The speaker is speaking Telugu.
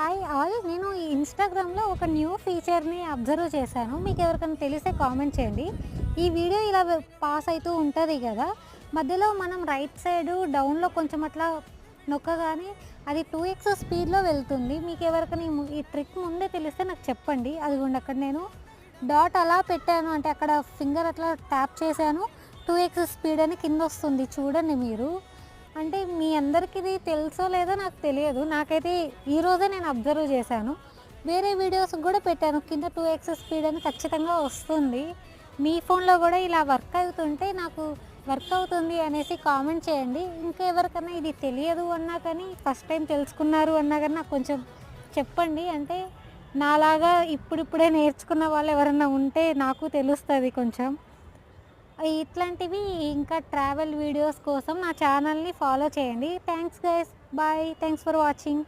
Hi all. నేను ఈ ఇన్‌స్టాగ్రామ్‌లో ఒక న్యూ ఫీచర్‌ని అబ్జర్వ్ చేశాను. మీకు ఎవరికైనా తెలిస్తే కామెంట్ చేయండి. ఈ వీడియో ఇలా పాస్ అయితూ ఉంటది గదా! మధ్యలో మనం రైట్ సైడు డౌన్‌లో కొంచెం అట్లా నొక్కగానే అది 2x స్పీడ్‌లో వెళ్తుంది. మీకు ఎవరికైనా ఈ ట్రిక్ ముందే తెలిస్తే నాకు చెప్పండి. అదిగోండి అక్కడ నేను డాట్ అలా పెట్టాను. అంటే అక్కడ ఫింగర్ అట్లా ట్యాప్ చేశాను. 2x స్పీడ్ అని కిందొస్తుంది చూడండి మీరు. అంటే మీ అందరికి ఇది తెలుసో లేదో నాకు తెలియదు. నాకైతే ఈరోజే నేను అబ్జర్వ్ చేశాను. వేరే వీడియోస్‌కి గూడా పెట్టాను. కింద 2x స్పీడ్ అని ఖచ్చితంగా వస్తుంది. మీ ఫోన్‌లో గూడా ఇలా వర్క్ అవుతుంటే నాకు వర్క్ అవుతుంది అనేసి కామెంట్ చేయండి. ఇంకా ఎవరికన్నా ఇది తెలియదు అన్నా కానీ, ఫస్ట్ టైం తెలుసుకున్నారు అన్నా గానీ నాకు కొంచెం చెప్పండి. అంటే నాలాగా ఇప్పుడిప్పుడే నేర్చుకున్న వాళ్ళు ఎవరన్నా ఉంటే నాకు తెలుస్తది కొంచెం. ఇట్లాంటివి ఇంకా ట్రావెల్ వీడియోస్ కోసం నా ఛానల్‌ని ఫాలో చేయండి. Thanks guys. Bye. Thanks for watching.